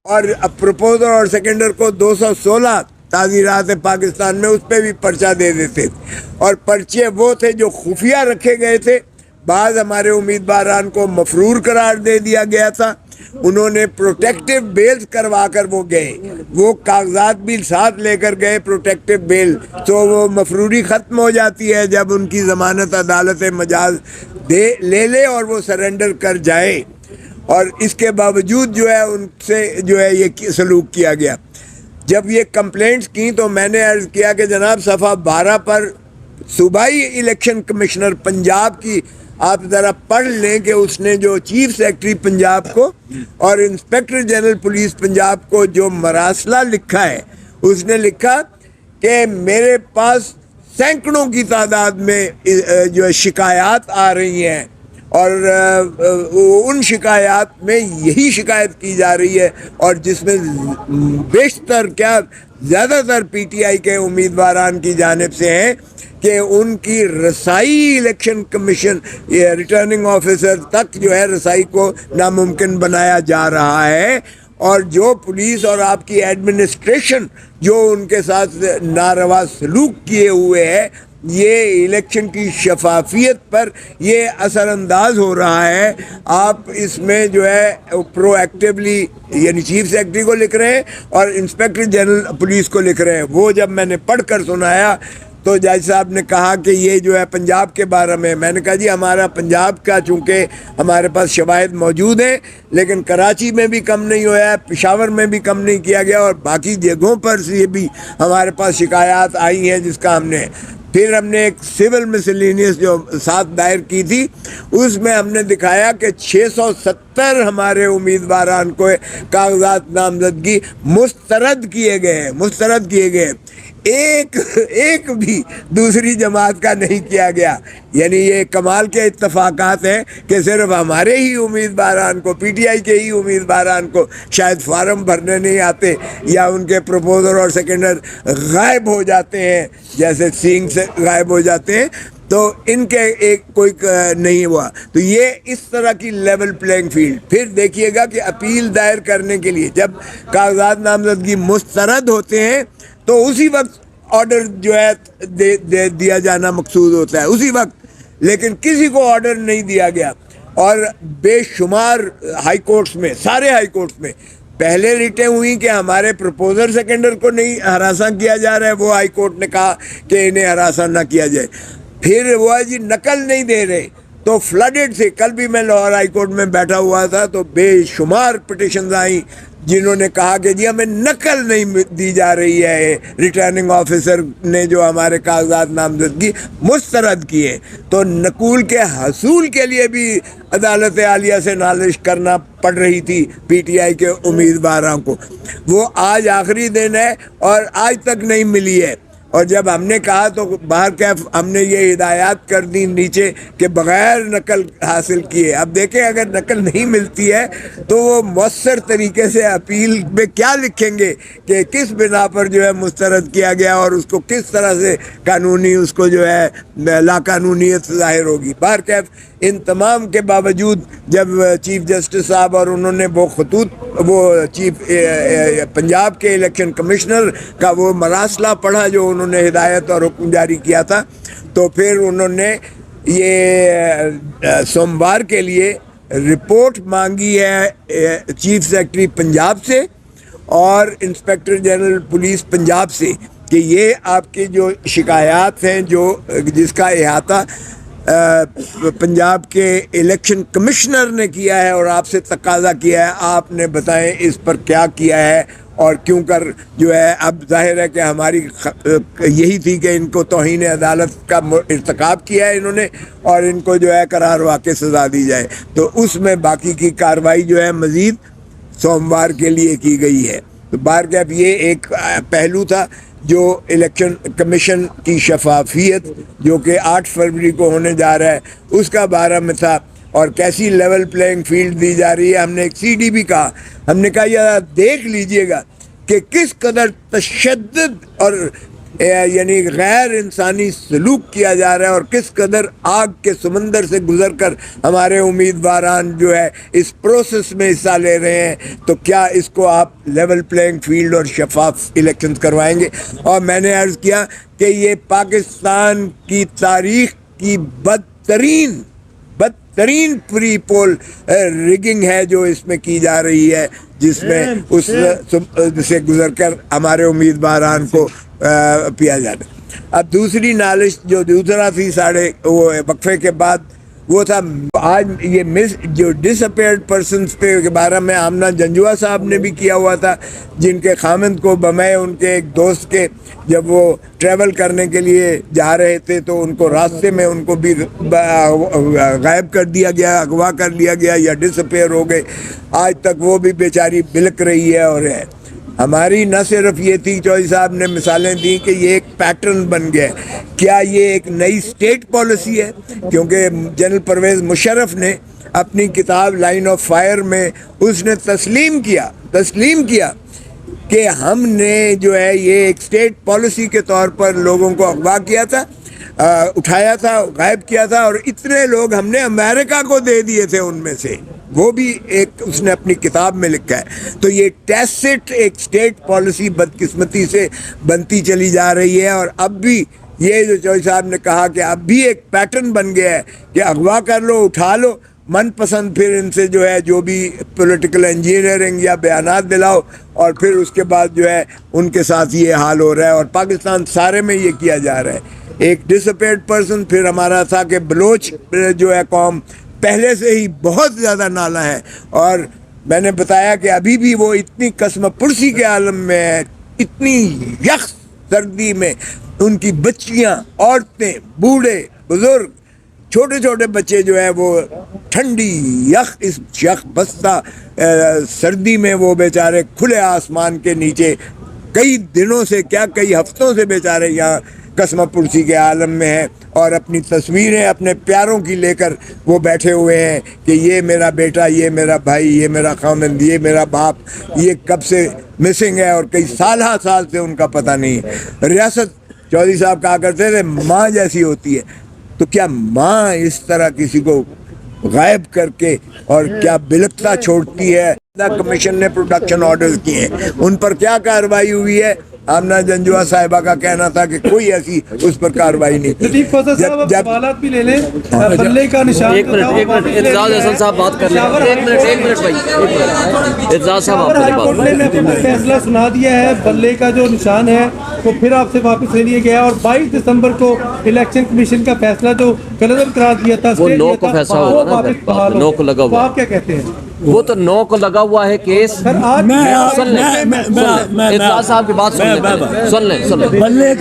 اور پروپوزر اور سیکنڈر کو 216 تعزیرات پاکستان میں اس پہ بھی پرچہ دے دیتے تھے، اور پرچے وہ تھے جو خفیہ رکھے گئے تھے۔ بعض ہمارے امیدواران کو مفرور قرار دے دیا گیا تھا، انہوں نے پروٹیکٹیو بیل کروا کر وہ گئے، وہ کاغذات بھی ساتھ لے کر گئے پروٹیکٹیو بیل، تو وہ مفروری ختم ہو جاتی ہے جب ان کی ضمانت عدالت مجاز لے لے اور وہ سرنڈر کر جائے، اور اس کے باوجود جو ہے ان سے جو ہے یہ سلوک کیا گیا۔ جب یہ کمپلینٹس کی تو میں نے عرض کیا کہ جناب صفحہ 12 پر صوبائی الیکشن کمشنر پنجاب کی آپ ذرا پڑھ لیں کہ اس نے جو چیف سیکرٹری پنجاب کو اور انسپیکٹر جنرل پولیس پنجاب کو جو مراسلہ لکھا ہے، اس نے لکھا کہ میرے پاس سینکڑوں کی تعداد میں جو شکایات آ رہی ہیں، اور ان شکایات میں یہی شکایت کی جا رہی ہے، اور جس میں بیشتر کیا زیادہ تر پی ٹی آئی کے امیدواران کی جانب سے ہیں کہ ان کی رسائی الیکشن کمیشن ریٹرننگ آفیسر تک جو ہے رسائی کو ناممکن بنایا جا رہا ہے، اور جو پولیس اور آپ کی ایڈمنسٹریشن جو ان کے ساتھ ناروا سلوک کیے ہوئے ہے، یہ الیکشن کی شفافیت پر یہ اثر انداز ہو رہا ہے۔ آپ اس میں جو ہے پرو ایکٹیولی یعنی چیف سیکرٹری کو لکھ رہے ہیں اور انسپیکٹر جنرل پولیس کو لکھ رہے ہیں۔ وہ جب میں نے پڑھ کر سنایا تو جج صاحب نے کہا کہ یہ جو ہے پنجاب کے بارے میں نے کہا جی ہمارا پنجاب کا چونکہ ہمارے پاس شواہد موجود ہیں، لیکن کراچی میں بھی کم نہیں ہوا ہے، پشاور میں بھی کم نہیں کیا گیا، اور باقی جگہوں پر سے بھی ہمارے پاس شکایات آئی ہیں جس کا ہم نے پھر ہم نے ایک سول مسلینیس جو ساتھ دائر کی تھی، اس میں ہم نے دکھایا کہ 670 ہمارے امیدواران کو کاغذات نامزدگی مسترد کیے گئے، ایک بھی دوسری جماعت کا نہیں کیا گیا۔ یعنی یہ کمال کے اتفاقات ہیں کہ صرف ہمارے ہی امیدواران کو، پی ٹی آئی کے ہی امیدواران کو شاید فارم بھرنے نہیں آتے، یا ان کے پروپوزر اور سیکنڈر غائب ہو جاتے ہیں، جیسے سینگ سے غائب ہو جاتے ہیں، تو ان کے ایک کوئی نہیں ہوا۔ تو یہ اس طرح کی لیول پلینگ فیلڈ۔ پھر دیکھیے گا کہ اپیل دائر کرنے کے لیے جب کاغذات نامزدگی مسترد ہوتے ہیں تو اسی وقت آرڈر جو ہے دیا جانا مقصود ہوتا ہے، اسی وقت، لیکن کسی کو آرڈر نہیں دیا گیا، اور بے شمار ہائی کورٹس میں، سارے ہائی کورٹس میں پہلے ریٹیں ہوئی کہ ہمارے پروپوزر سیکنڈر کو نہیں ہراساں کیا جا رہا ہے، وہ ہائی کورٹ نے کہا کہ انہیں ہراساں نہ کیا جائے۔ پھر وہ جی نقل نہیں دے رہے، تو فلڈڈ سے، کل بھی میں لاہور ہائی کورٹ میں بیٹھا ہوا تھا تو بے شمار پٹیشنز آئیں جنہوں نے کہا کہ جی ہمیں نقل نہیں دی جا رہی ہے، ریٹرننگ آفیسر نے جو ہمارے کاغذات نامزدگی مسترد کیے، تو نقول کے حصول کے لیے بھی عدالت عالیہ سے نالش کرنا پڑ رہی تھی پی ٹی آئی کے امیدواروں کو۔ وہ آج آخری دن ہے اور آج تک نہیں ملی ہے، اور جب ہم نے کہا تو باہر کیف ہم نے یہ ہدایات کر دی نیچے کہ بغیر نقل حاصل کیے۔ اب دیکھیں اگر نقل نہیں ملتی ہے تو وہ مؤثر طریقے سے اپیل میں کیا لکھیں گے کہ کس بنا پر جو ہے مسترد کیا گیا، اور اس کو کس طرح سے قانونی اس کو جو ہے لا قانونیت ظاہر ہوگی۔ باہر کیف ان تمام کے باوجود جب چیف جسٹس صاحب اور انہوں نے وہ خطوط، وہ چیف پنجاب کے الیکشن کمشنر کا وہ مراسلہ پڑھا جو انہوں نے ہدایت اور حکم جاری کیا تھا، تو پھر انہوں نے یہ سوموار کے لیے رپورٹ مانگی ہے چیف سیکرٹری پنجاب سے اور انسپیکٹر جنرل پولیس پنجاب سے کہ یہ آپ کے جو شکایات ہیں جس کا احاطہ پنجاب کے الیکشن کمشنر نے کیا ہے اور آپ سے تقاضا کیا ہے، آپ نے بتائیں اس پر کیا کیا ہے اور کیوں کر جو ہے۔ اب ظاہر ہے کہ ہماری یہی تھی کہ ان کو توہین عدالت کا ارتکاب کیا ہے انہوں نے، اور ان کو جو ہے قرار واقع سزا دی جائے، تو اس میں باقی کی کارروائی جو ہے مزید سوموار کے لیے کی گئی ہے۔ تو بار کیف یہ ایک پہلو تھا جو الیکشن کمیشن کی شفافیت جو کہ 8 فروری کو ہونے جا رہا ہے اس کا بارے میں تھا، اور کیسی لیول پلینگ فیلڈ دی جا رہی ہے۔ ہم نے ایک سی ڈی بھی کہا، ہم نے کہا یہ دیکھ لیجئے گا کہ کس قدر تشدد اور یعنی غیر انسانی سلوک کیا جا رہا ہے، اور کس قدر آگ کے سمندر سے گزر کر ہمارے امیدواران جو ہے اس پروسیس میں حصہ لے رہے ہیں، تو کیا اس کو آپ لیول پلینگ فیلڈ اور شفاف الیکشنز کروائیں گے؟ اور میں نے عرض کیا کہ یہ پاکستان کی تاریخ کی بدترین پری پول ریگنگ ہے جو اس میں کی جا رہی ہے، جس میں اس سے گزر کر ہمارے امیدواران کو پیا جاتا ہے۔ اب دوسری نالش جو دوسرا تھی وہ وقفے کے بعد، وہ تھا آج یہ جو ڈس اپیئرڈ پرسنس کے بارے میں آمنہ جنجوا صاحب نے بھی کیا ہوا تھا، جن کے خامند کو بمے ان کے ایک دوست کے جب وہ ٹریول کرنے کے لیے جا رہے تھے تو ان کو راستے میں ان کو بھی غائب کر دیا گیا، اغوا کر لیا گیا یا ڈس اپیئر ہو گئے۔ آج تک وہ بھی بیچاری بلک رہی ہے۔ اور ہے ہماری نہ صرف یہ تھی، چودھری صاحب نے مثالیں دیں کہ یہ ایک پیٹرن بن گیا ہے۔ کیا یہ ایک نئی اسٹیٹ پالیسی ہے؟ کیونکہ جنرل پرویز مشرف نے اپنی کتاب لائن آف فائر میں اس نے تسلیم کیا کہ ہم نے جو ہے یہ ایک اسٹیٹ پالیسی کے طور پر لوگوں کو اغوا کیا تھا، اٹھایا تھا، غائب کیا تھا، اور اتنے لوگ ہم نے امریکہ کو دے دیے تھے ان میں سے، وہ بھی ایک اس نے اپنی کتاب میں لکھا ہے۔ تو یہ ٹیسٹ ایک اسٹیٹ پالیسی بدقسمتی سے بنتی چلی جا رہی ہے، اور اب بھی یہ جو چودھری صاحب نے کہا کہ اب بھی ایک پیٹرن بن گیا ہے کہ اغوا کر لو، اٹھا لو، من پسند پھر ان سے جو ہے جو بھی پولیٹیکل انجینئرنگ یا بیانات دلاؤ، اور پھر اس کے بعد جو ہے ان کے ساتھ یہ حال ہو رہا ہے، اور پاکستان سارے میں یہ کیا جا رہا ہے۔ ایک ڈس اپیئرڈ پرسن، پھر ہمارا تھا کہ بلوچ جو ہے قوم پہلے سے ہی بہت زیادہ نالا ہے، اور میں نے بتایا کہ ابھی بھی وہ اتنی قسم پرسی کے عالم میں ہے، اتنی یخ سردی میں ان کی بچیاں، عورتیں، بوڑھے، بزرگ، چھوٹے چھوٹے بچے جو ہے وہ ٹھنڈی یخ بستہ سردی میں وہ بیچارے کھلے آسمان کے نیچے کئی دنوں سے، کیا کئی ہفتوں سے بیچارے یہاں قسمہ پرسی کے عالم میں ہیں، اور اپنی تصویریں اپنے پیاروں کی لے کر وہ بیٹھے ہوئے ہیں کہ یہ میرا بیٹا، یہ میرا بھائی، یہ میرا خامند، یہ میرا باپ، یہ کب سے مسنگ ہے، اور کئی سال سے ان کا پتہ نہیں ہے۔ ریاست چودھری صاحب کہا کرتے تھے ماں جیسی ہوتی ہے، تو کیا ماں اس طرح کسی کو غائب کر کے اور کیا بلکتا چھوڑتی ہے؟ کمیشن نے پروڈکشن آرڈرز کیے ہیں، ان پر کیا کارروائی ہوئی ہے؟ آمنہ جنجوا صاحبہ کا کہنا تھا کہ کوئی ایسی اس پر کارروائی نہیں کی۔ جب سوالات بھی لے لیں، بلے کا نشان، ایک منٹ اعتزاز احسن صاحب بات کر لیں، ایک منٹ بھائی، اعتزاز صاحب ہائی کورٹ نے اپنا فیصلہ سنا دیا ہے، بلے کا جو نشان ہے وہ پھر آپ سے واپس لے لیا گیا، اور 22 دسمبر کو الیکشن کمیشن کا فیصلہ جو غلط قرار دیا تھا، وہ 9 کو فیصلہ ہوا نا، 9 کو لگا ہوا، آپ کیا کہتے ہیں؟ وہ تو 9 کو لگا ہوا ہے کیس۔ سن لیں اعتزاز صاحب کی بات، سن لیں